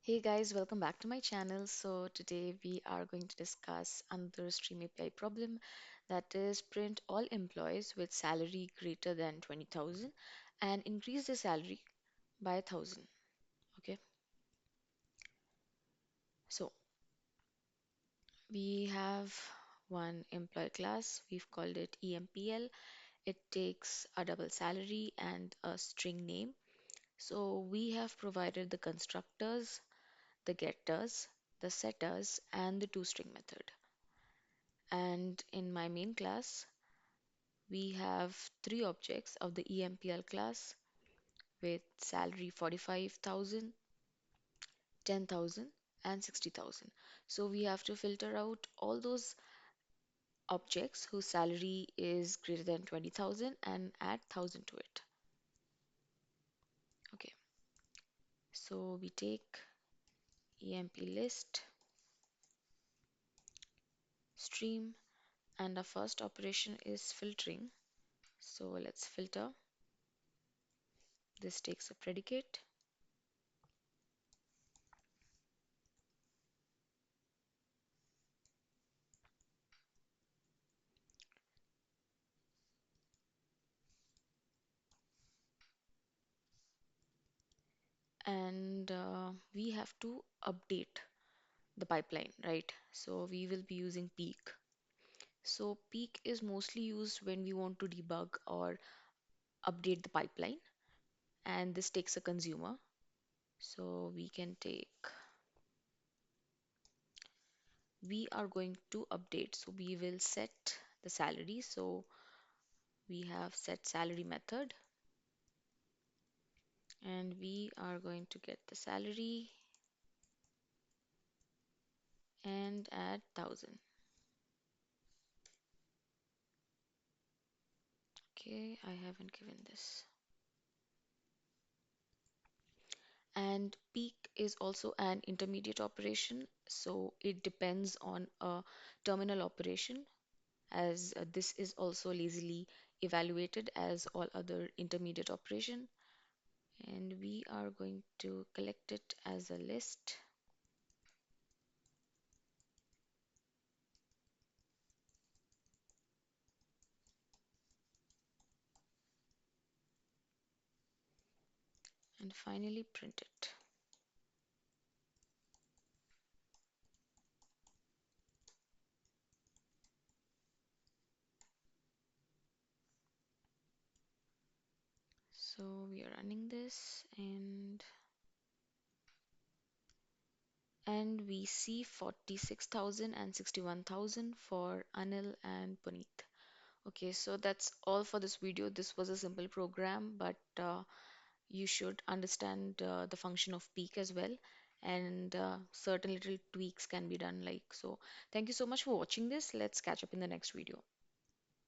Hey guys, welcome back to my channel. So today we are going to discuss another Stream API problem, that is print all employees with salary greater than 20,000 and increase the salary by 1,000. Okay, so we have one employee class. We've called it EMPL. It takes a double salary and a string name. So we have provided the constructors, the getters, the setters, and the toString method. And in my main class, we have three objects of the EMPL class with salary 45,000, 10,000, and 60,000. So we have to filter out all those objects whose salary is greater than 20,000 and add 1,000 to it. Okay, so we take EMP list, stream, and our first operation is filtering. So let's filter. This takes a predicate. And we have to update the pipeline, right? So we will be using peak. So peak is mostly used when we want to debug or update the pipeline, and this takes a consumer. So we are going to update. So we will set the salary. So we have set salary method, and we are going to get the salary and add 1,000. Okay, I haven't given this. And peak is also an intermediate operation, so it depends on a terminal operation, as this is also lazily evaluated as all other intermediate operation. And we are going to collect it as a list. And finally print it. So we are running this, and we see 46,000 and 61,000 for Anil and Puneet. Okay, so that's all for this video. This was a simple program, but you should understand the function of peak as well, and certain little tweaks can be done like so. Thank you so much for watching this. Let's catch up in the next video.